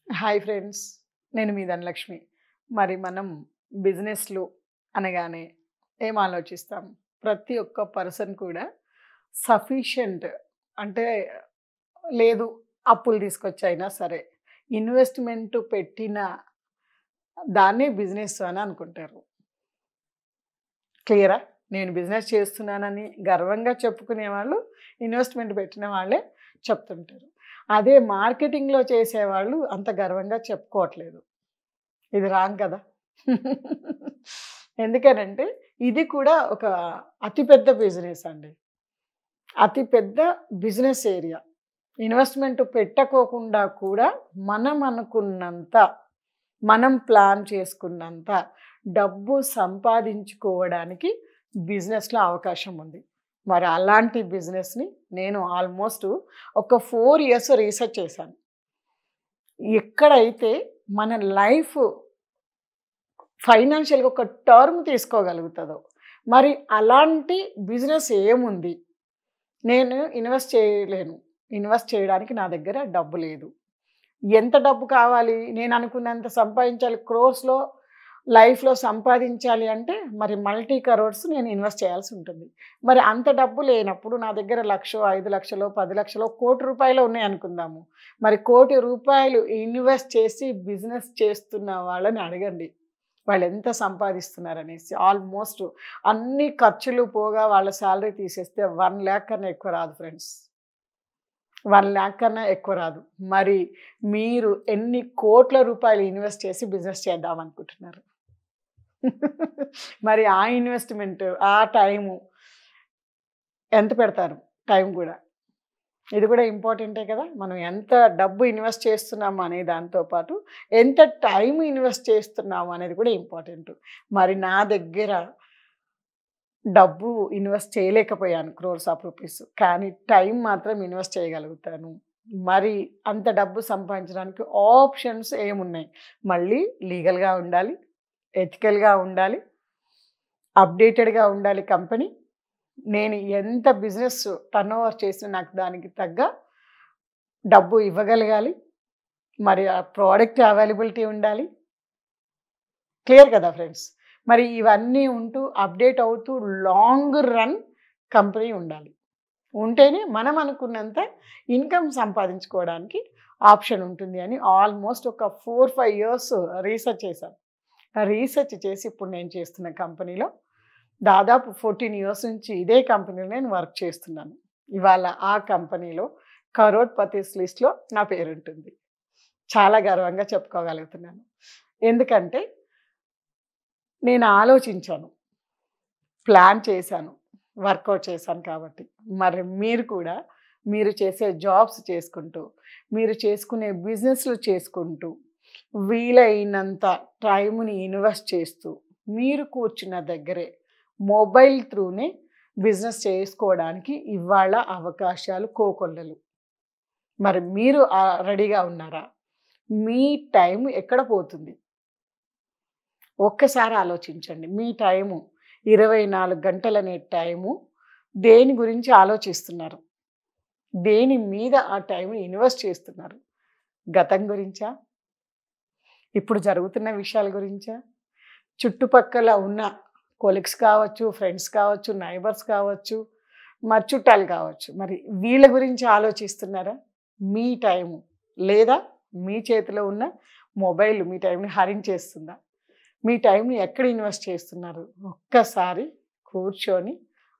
Hi friends. నేను మీ ధనలక్ష్మి. మరి మనం బిజినెస్‌లు అనగానే ఏం ఆలోచిస్తాం? ప్రతి ఒక్క పర్సన్ కూడా సఫిషియంట్ అంటే లేదు అప్పులు తీసుకొచ్చైనా సరే, ఇన్వెస్ట్‌మెంట్ పెట్టిన దాన్నే బిజినెస్ అని అనుకుంటారు. క్లియరా? నేను బిజినెస్ చేస్తున్నానని గర్వంగా చెప్పుకునేవాళ్ళు, ఇన్వెస్ట్‌మెంట్ పెట్టిన వాళ్ళే చెప్తుంటారు. అదే మార్కెటింగ్‌లో చేసేవాళ్ళు అంత గర్వంగా చెప్పుకోవట్లేదు. ఇది రాంగ్ కదా! ఎందుకనంటే ఇది కూడా ఒక అతిపెద్ద బిజినెస్ అండి. అతిపెద్ద బిజినెస్ ఏరియా. ఇన్వెస్ట్‌మెంట్ పెట్టకోకుండా కూడా మనం అనుకున్నంత, మనం ప్లాన్ చేసుకున్నంత డబ్బు సంపాదించుకోవడానికి బిజినెస్‌లో అవకాశం ఉంది. మరి అలాంటి బిజినెస్‌ని నేను ఆల్మోస్ట్ ఒక 4 ఇయర్స్ రీసెర్చ్ చేశాను. ఎక్కడైతే మన లైఫ్ ఫైనాన్షియల్‌గా ఒక టర్మ్ తీసుకోగలుగుతదో, మరి అలాంటి బిజినెస్ ఏముంది? నేను ఇన్వెస్ట్ చేయలేను. ఇన్వెస్ట్ చేయడానికి నా దగ్గర డబ్బు లేదు. ఎంత డబ్బు కావాలి? నేను అనుకున్నంత సంపాదించాలి. క్రోర్స్‌లో లైఫ్‌లో సంపాదించాలి అంటే మరి మల్టీ కరోర్స్ నేను ఇన్వెస్ట్ చేయాల్సి ఉంటుంది. మరి అంత డబ్బు లేనప్పుడు నా దగ్గర 1,00,000, 5,00,000, 10,00,000, ₹1,00,000 ఉన్నాయనుకుందాము. మరి ₹1,00,000 ఇన్వెస్ట్ చేసి బిజినెస్ చేస్తున్న వాళ్ళని అడగండి. వాళ్ళెంత సంపాదిస్తున్నారనేసి. ఆల్మోస్ట్ అన్ని ఖర్చులు పోగా వాళ్ళ సాలరీ తీసేస్తే 1,00,000 కన్నా ఎక్కువ రాదు ఫ్రెండ్స్. 1,00,000 కన్నా ఎక్కువ రాదు. మరి మీరు ఎన్ని కోట్ల రూపాయలు ఇన్వెస్ట్ చేసి బిజినెస్ చేద్దామనుకుంటున్నారు? మరి ఆ ఇన్వెస్ట్‌మెంట్, ఆ టైము ఎంత పెడతారు? టైం గూడా. ఇది కూడా ఇంపార్టెంటే కదా! మనం ఎంత డబ్బు ఇన్వెస్ట్ చేస్తున్నాము అనే దాంతో పాటు, ఎంత టైం ఇన్వెస్ట్ చేస్తున్నాము అనేది కూడా ఇంపార్టెంటు. మరి నా దగ్గర డబ్బు ఇన్వెస్ట్ చేయలేకపోయాను క్రోర్స్ ఆఫ్ రూపీస్. కానీ టైం మాత్రం ఇన్వెస్ట్ చేయగలుగుతాను. మరి అంత డబ్బు సంపాదించడానికి ఆప్షన్స్ ఏమున్నాయి? మళ్ళీ లీగల్‌గా ఉండాలి, ఎథికల్‌గా ఉండాలి, అప్‌డేటెడ్‌గా ఉండాలి కంపెనీ. నేను ఎంత బిజినెస్ టర్నోవర్ చేసినా నాకు దానికి తగ్గ డబ్బు ఇవ్వగలగాలి. మరి ఆ ప్రోడక్ట్ అవైలబిలిటీ ఉండాలి. క్లియర్ కదా ఫ్రెండ్స్? మరి ఇవన్నీ ఉంటూ అప్‌డేట్ అవుతూ లాంగ్ రన్ కంపెనీ ఉండాలి. ఉంటేనే మనం అనుకున్నంత ఇన్‌కమ్ సంపాదించుకోవడానికి ఆప్షన్ ఉంటుంది అని ఆల్మోస్ట్ ఒక 4, 5 ఇయర్స్ రీసెర్చ్ చేశాను. రీసెర్చ్ చేసి ఇప్పుడు నేను చేస్తున్న కంపెనీలో దాదాపు 14 ఇయర్స్ నుంచి ఇదే కంపెనీలో నేను వర్క్ చేస్తున్నాను. ఇవాళ ఆ కంపెనీలో కరోడ్‌పతీస్ లిస్ట్‌లో నా పేరుంటుంది. చాలా గర్వంగా చెప్పుకోగలుగుతున్నాను. ఎందుకంటే నేను ఆలోచించాను, ప్లాన్ చేశాను, వర్కౌట్ చేశాను కాబట్టి. మరి మీరు కూడా మీరు చేసే జాబ్స్ చేసుకుంటూ, మీరు చేసుకునే బిజినెస్‌లు చేసుకుంటూ, వీలైనంత టైంని ఇన్వెస్ట్ చేస్తూ, మీరు కూర్చున్న దగ్గరే మొబైల్ త్రూనే బిజినెస్ చేసుకోవడానికి ఇవాళ అవకాశాలు కోకొల్లలు. మరి మీరు రెడీగా ఉన్నారా? మీ టైం ఎక్కడ పోతుంది? ఒక్కసారి ఆలోచించండి. మీ టైము 24 గంటలనే టైము దేని గురించి ఆలోచిస్తున్నారు? దేని మీద ఆ టైంని ఇన్వెస్ట్ చేస్తున్నారు? గతం గురించా? ఇప్పుడు జరుగుతున్న విషయాల గురించా? చుట్టుపక్కల ఉన్న కొలీగ్స్ కావచ్చు, ఫ్రెండ్స్ కావచ్చు, నైబర్స్ కావచ్చు, మరి చుట్టాలు కావచ్చు. మరి వీళ్ళ గురించి ఆలోచిస్తున్నారా? మీ టైము లేదా మీ చేతిలో ఉన్న మొబైల్ మీ టైంని హరించేస్తుందా? మీ టైంని ఎక్కడ ఇన్వెస్ట్ చేస్తున్నారు? ఒక్కసారి కూర్చొని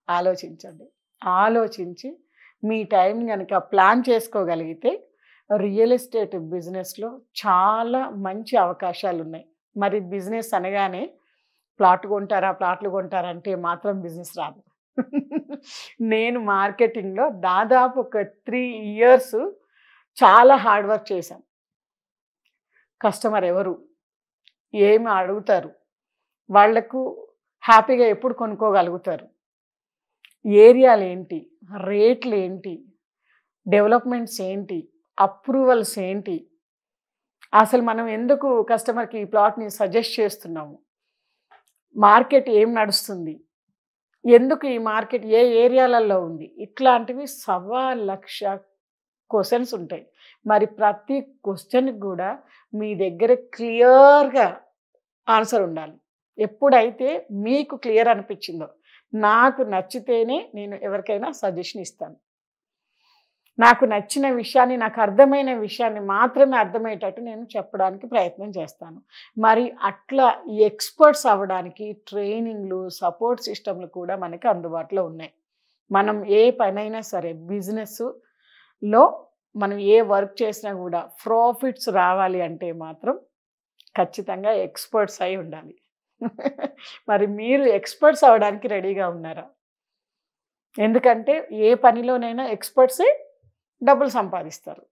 ఆలోచించండి. ఆలోచించి మీ టైంని గనక ప్లాన్ చేసుకోగలిగితే రియల్ ఎస్టేట్ బిజినెస్‌లో చాలా మంచి అవకాశాలున్నాయి. మరి బిజినెస్ అనగానే ప్లాట్లు కొంటారా అంటే మాత్రం బిజినెస్ రాదు. నేను మార్కెటింగ్‌లో దాదాపు ఒక 3 ఇయర్స్ చాలా హార్డ్ వర్క్ చేశాను. కస్టమర్ ఎవరు? ఏమి అడుగుతారు? వాళ్లకు హ్యాపీగా ఎప్పుడు కొనుక్కోగలుగుతారు? ఏరియాలేంటి? రేట్లేంటి? డెవలప్‌మెంట్స్ ఏంటి? అప్రూవల్స్ ఏంటి? అసలు మనం ఎందుకు కస్టమర్‌కి ఈ ప్లాట్‌ని సజెస్ట్ చేస్తున్నాము? మార్కెట్ ఏం నడుస్తుంది? ఎందుకు ఈ మార్కెట్ ఏ ఏరియాలలో ఉంది? ఇట్లాంటివి 1,25,00,000 క్వశ్చన్స్ ఉంటాయి. మరి ప్రతి క్వశ్చన్‌కి గూడా మీ దగ్గర క్లియర్‌గా ఆన్సర్ ఉండాలి. ఎప్పుడైతే మీకు క్లియర్ అనిపించిందో, నాకు నచ్చితేనే నేను ఎవరికైనా సజెషన్ ఇస్తాను. నాకు నచ్చిన విషయాన్ని, నాకు అర్థమైన విషయాన్ని మాత్రమే అర్థమయ్యేటట్టు నేను చెప్పడానికి ప్రయత్నం చేస్తాను. మరి అట్లా ఈ ఎక్స్‌పర్ట్స్ అవ్వడానికి ట్రైనింగ్‌లు, సపోర్ట్ సిస్టమ్‌లు కూడా మనకి అందుబాటులో ఉన్నాయి. మనం ఏ పనైనా సరే బిజినెస్‌లో మనం ఏ వర్క్ చేసినా కూడా ప్రాఫిట్స్ రావాలి అంటే మాత్రం ఖచ్చితంగా ఎక్స్‌పర్ట్స్ అయి ఉండాలి. మరి మీరు ఎక్స్‌పర్ట్స్ అవ్వడానికి రెడీగా ఉన్నారా? ఎందుకంటే ఏ పనిలోనైనా ఎక్స్‌పర్ట్సే డబ్బులు సంపాదిస్తారు.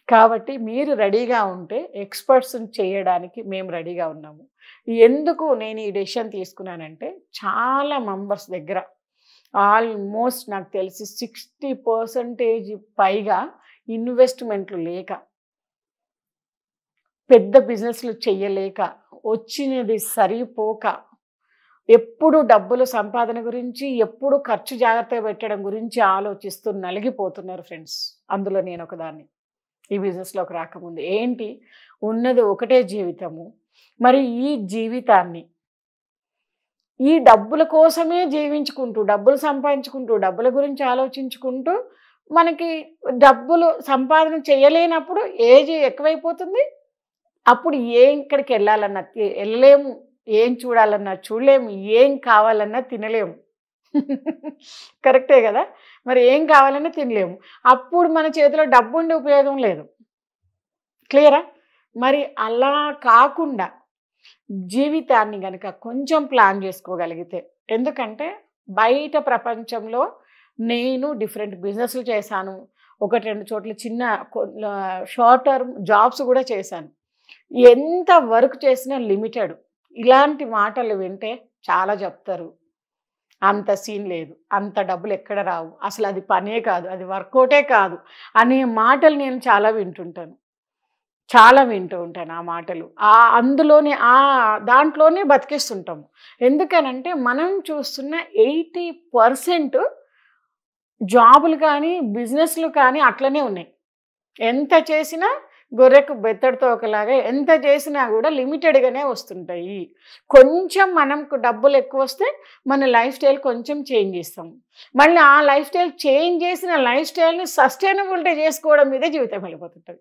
కాబట్టి మీరు రెడీగా ఉంటే ఎక్స్‌పర్ట్స్‌ని చేయడానికి మేము రెడీగా ఉన్నాము. ఎందుకు నేను ఈ డెసిషన్ తీసుకున్నానంటే చాలా మెంబర్స్ దగ్గర ఆల్మోస్ట్ నాకు తెలిసి 60% పైగా ఇన్వెస్ట్‌మెంట్లు లేక, పెద్ద బిజినెస్‌లు చెయ్యలేక, వచ్చినది సరిపోక, ఎప్పుడు డబ్బులు సంపాదన గురించి, ఎప్పుడు ఖర్చు జాగ్రత్తగా పెట్టడం గురించి ఆలోచిస్తూ నలిగిపోతున్నారు ఫ్రెండ్స్. అందులో నేనొకదాన్ని. ఈ బిజినెస్‌లోకి రాకముందు. ఏంటి ఉన్నది ఒకటే జీవితము. మరి ఈ జీవితాన్ని ఈ డబ్బుల కోసమే జీవించుకుంటూ, డబ్బులు సంపాదించుకుంటూ, డబ్బుల గురించి ఆలోచించుకుంటూ మనకి డబ్బులు సంపాదన చేయలేనప్పుడు ఏజ్ ఎక్కువైపోతుంది. అప్పుడు ఎక్కడికెళ్ళాలన్నా ఎళ్ళలేము. ఏం చూడాలన్నా చూడలేము. ఏం కావాలన్నా తినలేము. కరెక్టే గదా! మరి ఏం కావాలన్నా తినలేము. అప్పుడు మన చేతిలో డబ్బుండి ఉపయోగం లేదు. క్లియరా? మరి అలా కాకుండా జీవితాన్ని గనక కొంచెం ప్లాన్ చేసుకోగలిగితే, ఎందుకంటే బయట ప్రపంచంలో నేను డిఫరెంట్ బిజినెస్‌లు చేశాను. 1, 2 చోట్ల చిన్న షార్ట్ టర్మ్ జాబ్స్ గూడా చేశాను. ఎంత వర్క్ చేసినా లిమిటెడ్. ఇలాంటి మాటలు వింటే చాలా చెప్తారు. అంత సీన్ లేదు. అంత డబ్బులు ఎక్కడ రావు. అసలు అది పనే కాదు. అది వర్కౌటే కాదు అనే మాటలు నేను చాలా వింటుంటాను. చాలా వింటూ ఉంటాను ఆ మాటలు. అందులోనే దాంట్లోనే బతికేస్తుంటాము. ఎందుకనంటే మనం చూస్తున్న 80% జాబులు కానీ, బిజినెస్‌లు కానీ అట్లనే ఉన్నాయి. ఎంత చేసినా గొర్రెకు బెత్తడితో ఒకలాగా ఎంత చేసినా కూడా లిమిటెడ్‌గానే వస్తుంటాయి. కొంచెం మనకు డబ్బులు ఎక్కువొస్తే మన లైఫ్ స్టైల్ కొంచెం చేంజ్ చేస్తాం. మళ్ళీ ఆ లైఫ్ స్టైల్ చేంజ్ చేసిన లైఫ్ స్టైల్‌ని సస్టైనబిలిటీ చేసుకోవడం మీదే జీవితం వెళ్ళిపోతుంటది.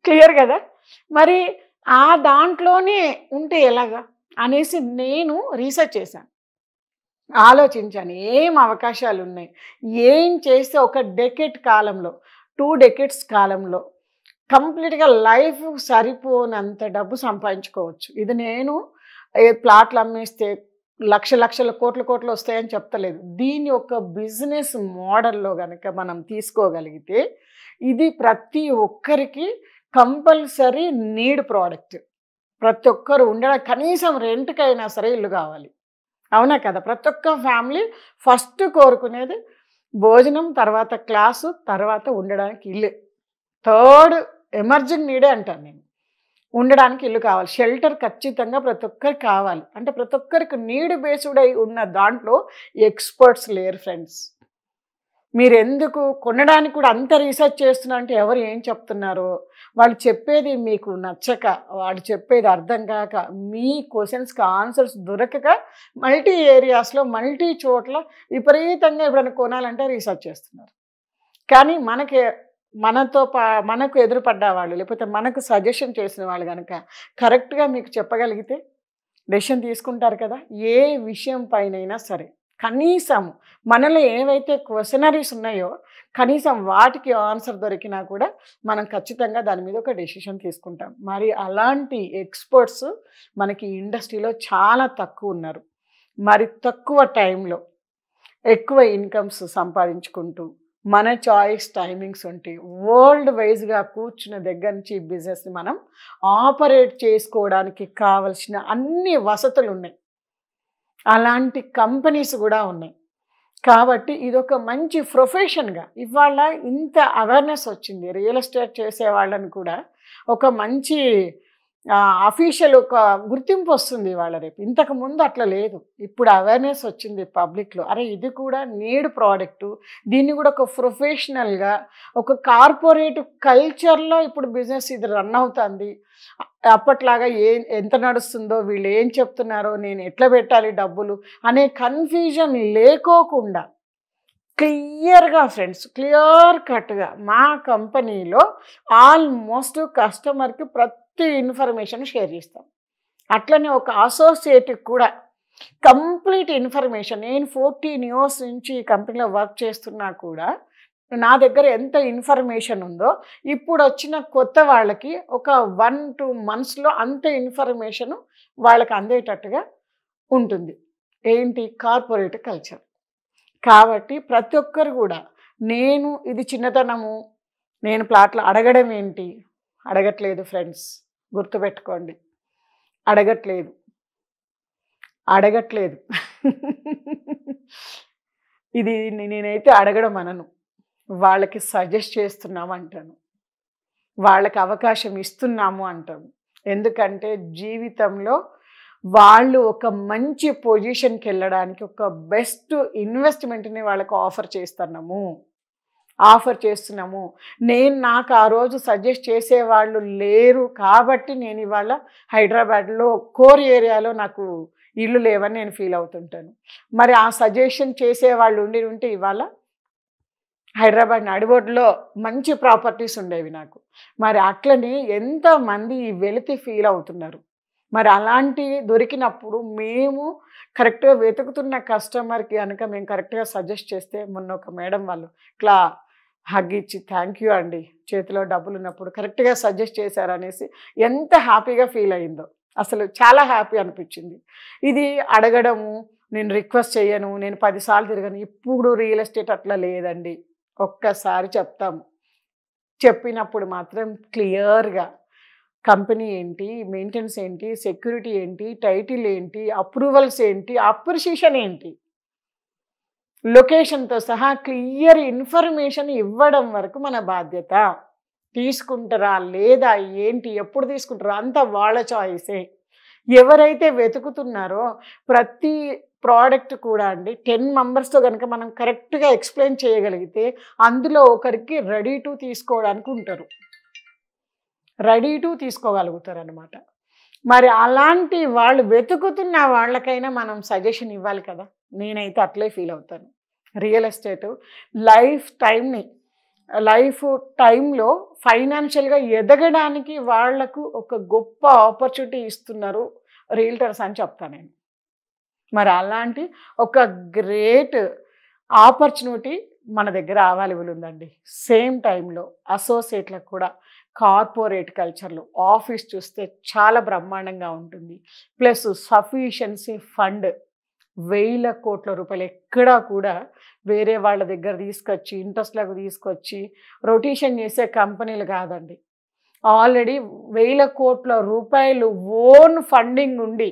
క్లియర్ కదా! మరి దాంట్లోనే ఉంటే ఎలాగా అనేసి నేను రీసెర్చ్ చేశాను. ఆలోచించాను. ఏం అవకాశాలున్నాయి? ఏం చేస్తే ఒక డెకేడ్ కాలంలో, 2 డెకేడ్స్ కాలంలో కంప్లీట్‌గా లైఫ్ సరిపోనంత డబ్బు సంపాదించుకోవచ్చు. ఇది నేను ప్లాట్లు అమ్మేస్తే లక్షల కోట్లు వస్తాయని చెప్తలేదు. దీన్ని ఒక బిజినెస్ మోడల్‌లో గనక మనం తీసుకోగలిగితే ఇది ప్రతి ఒక్కరికి కంపల్సరీ నీడ్ ప్రోడక్ట్. ప్రతి ఒక్కరు కనీసం రెంట్‌కైనా సరే ఇల్లు కావాలి. అవునా కదా! ప్రతి ఒక్క ఫ్యామిలీ ఫస్ట్ కోరుకునేది భోజనం, తర్వాత క్లాసు, తర్వాత ఉండడానికి ఇల్లు. థర్డ్ ఎమర్జింగ్ నీడే అంటాను నేను. ఉండడానికి ఇల్లు కావాలి. షెల్టర్ ఖచ్చితంగా ప్రతి ఒక్కరికి కావాలి. అంటే ప్రతి ఒక్కరికి నీడ్ బేస్డ్ అయి ఉన్న దాంట్లో ఎక్స్‌పర్ట్స్ లేరు ఫ్రెండ్స్. మీరెందుకు కొనడానికి కూడా అంత రీసెర్చ్ చేస్తున్నారంటే ఎవరు ఏం చెప్తున్నారో, వాళ్ళు చెప్పేది మీకు నచ్చక, వాళ్ళు చెప్పేది అర్థం కాక, మీ క్వెషన్స్‌కి ఆన్సర్స్ దొరకక మల్టీ ఏరియాస్‌లో, మల్టీ చోట్ల విపరీతంగా ఎప్పుడైనా కొనాలంటే రీసెర్చ్ చేస్తున్నారు. కానీ మనకు ఎదురుపడ్డ వాళ్ళు, లేకపోతే మనకు సజెషన్ చేసిన వాళ్ళు గనక కరెక్ట్‌గా మీకు చెప్పగలిగితే డెసిషన్ తీసుకుంటారు కదా! ఏ విషయం పైనైనా సరే. కనీసం మనలో ఏవైతే క్వెషనరీస్ ఉన్నాయో కనీసం వాటికి ఆన్సర్ దొరికినా కూడా మనం ఖచ్చితంగా దాని మీద ఒక డెసిషన్ తీసుకుంటాం. మరి అలాంటి ఎక్స్‌పర్ట్స్ మనకి ఇండస్ట్రీలో చాలా తక్కువ ఉన్నారు. మరి తక్కువ టైంలో ఎక్కువ ఇన్కమ్స్ సంపాదించుకుంటూ మన చాయిస్ టైమింగ్స్ ఉంటాయి. వరల్డ్ వైజ్‌గా కూర్చున్న దగ్గర నుంచి ఈ బిజినెస్‌ని మనం ఆపరేట్ చేసుకోవడానికి కావాల్సిన అన్ని వసతులు ఉన్నాయి. అలాంటి కంపెనీస్ కూడా ఉన్నాయి. కాబట్టి ఇదొక మంచి ప్రొఫెషన్‌గా ఇవాళ ఇంత అవేర్‌నెస్ వచ్చింది. రియల్ ఎస్టేట్ చేసే వాళ్ళని కూడా ఒక మంచి అఫీషియల్ ఒక గుర్తింపు వస్తుంది వాళ్ళ రేపు. ఇంతకుముందు అట్లా లేదు. ఇప్పుడు అవేర్నెస్ వచ్చింది పబ్లిక్లో. అరే ఇది కూడా నీడ్ ప్రోడక్టు, దీన్ని కూడా ఒక ప్రొఫెషనల్గా ఒక కార్పొరేట్ కల్చర్లో ఇప్పుడు బిజినెస్ ఇది రన్ అవుతుంది. అప్పట్లాగా ఎంత నడుస్తుందో, వీళ్ళు ఏం చెప్తున్నారో, నేను ఎట్లా పెట్టాలి డబ్బులు అనే కన్ఫ్యూజన్ లేకోకుండా క్లియర్గా ఫ్రెండ్స్, క్లియర్ కట్గా మా కంపెనీలో ఆల్మోస్ట్ కస్టమర్కి ప్రతి ఇన్ఫర్మేషన్ షేర్ చేస్తాం. అట్లనే ఒక అసోసియేట్కి కూడా కంప్లీట్ ఇన్ఫర్మేషన్, నేను 14 ఇయర్స్ నుంచి ఈ కంపెనీలో వర్క్ చేస్తున్నా కూడా నా దగ్గర ఎంత ఇన్ఫర్మేషన్ ఉందో ఇప్పుడు వచ్చిన కొత్త వాళ్ళకి ఒక 1-2 మంత్స్లో అంత ఇన్ఫర్మేషన్ వాళ్ళకి అందేటట్టుగా ఉంటుంది. ఏంటి? Corporate culture. కాబట్టి ప్రతి ఒక్కరు కూడా నేను ఇది చిన్నతనము, నేను ప్లాట్లు అడగడం ఏంటి? అడగట్లేదు ఫ్రెండ్స్, గుర్తుపెట్టుకోండి. అడగట్లేదు. ఇది నేనైతే అడగడం అనను, వాళ్ళకి సజెస్ట్ చేస్తున్నాము అంటాను, వాళ్ళకి అవకాశం ఇస్తున్నాము అంటాము. ఎందుకంటే జీవితంలో వాళ్ళు ఒక మంచి పొజిషన్కి వెళ్ళడానికి ఒక బెస్ట్ ఇన్వెస్ట్మెంట్ని వాళ్ళకు ఆఫర్ చేస్తున్నాము. నాకు ఆ రోజు సజెస్ట్ చేసేవాళ్ళు లేరు కాబట్టి నేను ఇవాళ హైదరాబాద్లో కోర్ ఏరియాలో నాకు ఇల్లు లేవని నేను ఫీల్ అవుతుంటాను. మరి ఆ సజెషన్ చేసేవాళ్ళు ఉంటే ఇవాళ హైదరాబాద్ నడిబొడ్డులో మంచి ప్రాపర్టీస్ ఉండేవి నాకు. మరి అట్లనే ఎంతమంది వెలితి ఫీల్ అవుతున్నారు. మరి అలాంటివి దొరికినప్పుడు మేము కరెక్ట్గా వెతుకుతున్న కస్టమర్కి కనుక మేము కరెక్ట్గా సజెస్ట్ చేస్తే, మొన్న ఒక మేడం వాళ్ళు ఇట్లా హగ్ ఇచ్చి థ్యాంక్ యూ అండి, చేతిలో డబ్బులు ఉన్నప్పుడు కరెక్ట్గా సజెస్ట్ చేశారనేసి ఎంత హ్యాపీగా ఫీల్ అయిందో. అసలు చాలా హ్యాపీ అనిపించింది. ఇది అడగడము, నేను రిక్వెస్ట్ చేయను, నేను 10 సార్లు తిరగను. ఇప్పుడు రియల్ ఎస్టేట్ అట్లా లేదండి. ఒక్కసారి చెప్తాము, చెప్పినప్పుడు మాత్రం క్లియర్గా కంపెనీ ఏంటి, మెయింటెనెన్స్ ఏంటి, సెక్యూరిటీ ఏంటి, టైటిల్ ఏంటి, అప్రూవల్స్ ఏంటి, అప్రిషియేషన్ ఏంటి, లొకేషన్తో సహా క్లియర్ ఇన్ఫర్మేషన్ ఇవ్వడం వరకు మన బాధ్యత. తీసుకుంటారా లేదా, ఏంటి, ఎప్పుడు తీసుకుంటారా అంతా వాళ్ళ చాయిసే. ఎవరైతే వెతుకుతున్నారో ప్రతి ప్రోడక్ట్ కూడా అండి 10 మెంబర్స్తో కనుక మనం కరెక్ట్గా ఎక్స్ప్లెయిన్ చేయగలిగితే అందులో ఒకరికి రెడీ టు తీసుకోవడానికి ఉంటారు, రెడీ టు తీసుకోగలుగుతారు అన్నమాట. మరి అలాంటి వాళ్ళు వెతుకుతున్న వాళ్ళకైనా మనం సజెషన్ ఇవ్వాలి కదా. నేనైతే అట్లే ఫీల్ అవుతాను. రియల్ ఎస్టేట్ లైఫ్ టైంలో ఫైనాన్షియల్గా ఎదగడానికి వాళ్లకు ఒక గొప్ప ఆపర్చునిటీ ఇస్తున్నారు రియల్టర్స్ అని చెప్తాను నేను. మరి అలాంటి ఒక గ్రేట్ ఆపర్చునిటీ మన దగ్గర అవైలబుల్ ఉందండి. సేమ్ టైంలో అసోసియేట్లకు కూడా కార్పొరేట్ కల్చర్లో ఆఫీస్ చూస్తే చాలా బ్రహ్మాండంగా ఉంటుంది. ప్లస్ సఫిషియన్సీ ఫండ్ 1000 కోట్ల రూపాయలు ఎక్కడా కూడా వేరే వాళ్ళ దగ్గర తీసుకొచ్చి ఇంట్రెస్ట్లకు తీసుకొచ్చి రొటేషన్ చేసే కంపెనీలు కాదండి. ఆల్రెడీ 1000 కోట్ల రూపాయలు ఓన్ ఫండింగ్ ఉండి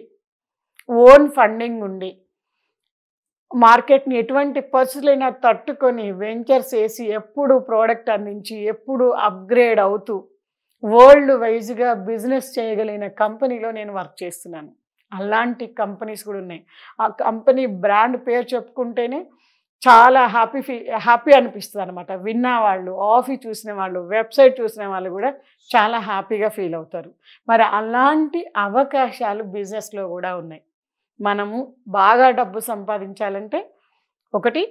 మార్కెట్ని ఎటువంటి పరిస్థితులైనా తట్టుకొని వెంచర్స్ వేసి ఎప్పుడు ప్రోడక్ట్ అందించి ఎప్పుడు అప్గ్రేడ్ అవుతూ వరల్డ్ వైజ్గా బిజినెస్ చేయగలిగిన కంపెనీలో నేను వర్క్ చేస్తున్నాను. అలాంటి కంపెనీస్ కూడా ఉన్నాయి. ఆ కంపెనీ బ్రాండ్ పేరు చెప్పుకుంటేనే చాలా హ్యాపీ అనిపిస్తుంది అనమాట. విన్న వాళ్ళు, ఆఫీస్ చూసిన వాళ్ళు, వెబ్సైట్ చూసిన వాళ్ళు కూడా చాలా హ్యాపీగా ఫీల్ అవుతారు. మరి అలాంటి అవకాశాలు బిజినెస్లో కూడా ఉన్నాయి. మనము బాగా డబ్బు సంపాదించాలంటే ఒకటి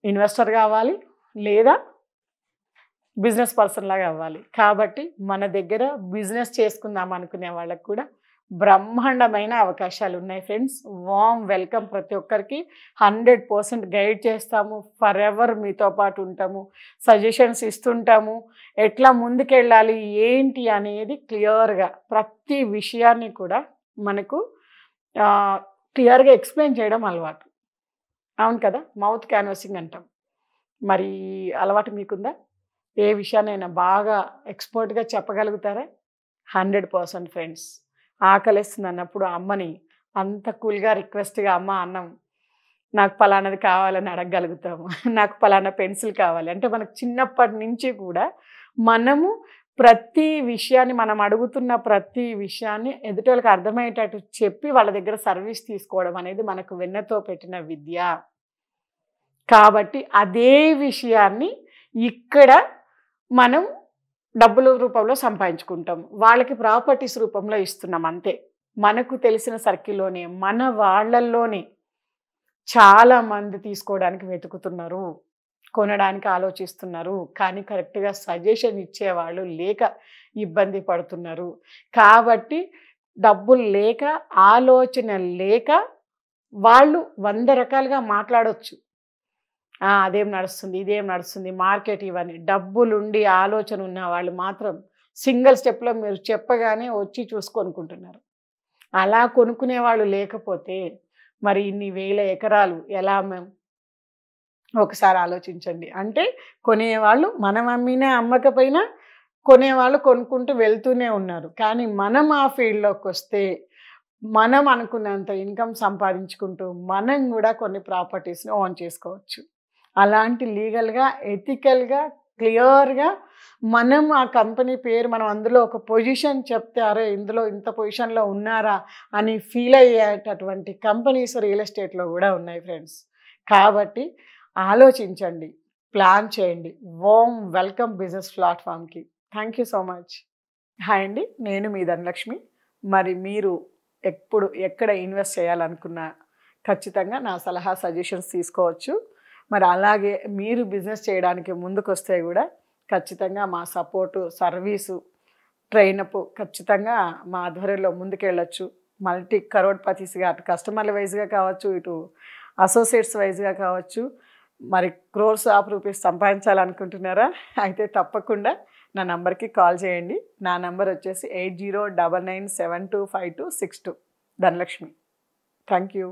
ఇన్వెస్టర్ కావాలి, లేదా బిజినెస్ పర్సన్ లాగా అవ్వాలి. కాబట్టి మన దగ్గర బిజినెస్ చేసుకుందాం అనుకునే వాళ్ళకు కూడా బ్రహ్మాండమైన అవకాశాలు ఉన్నాయి ఫ్రెండ్స్. వామ్ వెల్కమ్ ప్రతి ఒక్కరికి. 100% గైడ్ చేస్తాము. ఫర్ ఎవర్ మీతో పాటు ఉంటాము, సజెషన్స్ ఇస్తుంటాము. ఎట్లా ముందుకెళ్ళాలి ఏంటి అనేది క్లియర్గా ప్రతి విషయాన్ని కూడా మనకు క్లియర్గా ఎక్స్ప్లెయిన్ చేయడం అలవాటు. అవును కదా, మౌత్ క్యాన్వసింగ్ అంటాం. మరి అలవాటు మీకుందా? ఏ విషయాన్నైనా బాగా ఎక్స్పర్ట్గా చెప్పగలుగుతారా? 100% ఫ్రెండ్స్. ఆకలిస్తుంది అన్నప్పుడు అమ్మని అంత కూల్గా రిక్వెస్ట్గా అమ్మ అన్నం నాకు పలానాది కావాలని అడగగలుగుతాము. నాకు పలానా పెన్సిల్ కావాలి అంటే మనకు చిన్నప్పటి నుంచి కూడా మనము ప్రతి విషయాన్ని మనం అడుగుతున్న ప్రతి విషయాన్ని ఎదుటోళ్ళకి అర్థమయ్యేటట్టు చెప్పి వాళ్ళ దగ్గర సర్వీస్ తీసుకోవడం అనేది మనకు వెన్నతో పెట్టిన విద్య. కాబట్టి అదే విషయాన్ని ఇక్కడ మనం డబ్బుల రూపంలో సంపాదించుకుంటాం. వాళ్ళకి ప్రాపర్టీస్ రూపంలో ఇస్తున్నాం అంతే. మనకు తెలిసిన సర్కిల్‌లోనే, మన వాళ్ళల్లోనే చాలామంది తీసుకోవడానికి వెతుకుతున్నారు. కొనడానికి ఆలోచిస్తున్నారు. కానీ కరెక్ట్‌గా సజెషన్ ఇచ్చేవాళ్ళు లేక ఇబ్బంది పడుతున్నారు. కాబట్టి డబ్బులు లేక, ఆలోచన లేక వాళ్ళు 100 రకాలుగా మాట్లాడొచ్చు. అదేం నడుస్తుంది, ఇదేం నడుస్తుంది, మార్కెట్ ఇవన్నీ. డబ్బులుండి ఆలోచన ఉన్న వాళ్ళు మాత్రం సింగిల్ స్టెప్‌లో మీరు చెప్పగానే వచ్చి చూసి కొనుక్కుంటున్నారు. అలా కొనుక్కునే వాళ్ళు లేకపోతే మరి ఇన్ని వేల ఎకరాలు ఎలా ఒకసారి ఆలోచించండి. అంటే కొనేవాళ్ళు మనం అమ్మినా అమ్మకపోయినా కొనేవాళ్ళు కొనుక్కుంటూ వెళ్తూనే ఉన్నారు. కానీ మనం ఆ ఫీల్డ్‌లోకి వస్తే మనం అనుకున్నంత ఇన్కమ్ సంపాదించుకుంటూ మనం కూడా కొన్ని ప్రాపర్టీస్‌ని ఓన్ చేసుకోవచ్చు. అలాంటి లీగల్‌గా, ఎథికల్‌గా, క్లియర్‌గా మనం ఆ కంపెనీ పేరు మనం అందులో ఒక పొజిషన్ చెప్తే అరే ఇందులో ఇంత పొజిషన్‌లో ఉన్నారా అని ఫీల్ అయ్యేటటువంటి కంపెనీస్ రియల్ ఎస్టేట్‌లో కూడా ఉన్నాయి ఫ్రెండ్స్. కాబట్టి ఆలోచించండి, ప్లాన్ చేయండి. వార్మ్ వెల్కమ్ బిజినెస్ ప్లాట్‌ఫామ్‌కి. Thank you so much. Hi అండి, నేను మీ ధనలక్ష్మి. మరి మీరు ఎప్పుడు ఎక్కడ ఇన్వెస్ట్ చేయాలనుకున్నా ఖచ్చితంగా నా సలహా సజెషన్స్ తీసుకోవచ్చు. మరి అలాగే మీరు బిజినెస్ చేయడానికి ముందుకొస్తే కూడా ఖచ్చితంగా మా సపోర్టు, సర్వీసు, ట్రైనప్ ఖచ్చితంగా మా ఆధ్వర్యంలో ముందుకెళ్ళొచ్చు. మల్టీ కరోడ్‌పతీస్‌గా అటు కస్టమర్ల వైజ్‌గా కావచ్చు, ఇటు అసోసియేట్స్ వైజ్‌గా కావచ్చు. మరి క్రోర్స్ ఆఫ్ రూపీస్ సంపాదించాలనుకుంటున్నారా? అయితే తప్పకుండా నా నంబర్కి కాల్ చేయండి. నా నంబర్ వచ్చేసి 8099725262 ధనలక్ష్మి. Thank you.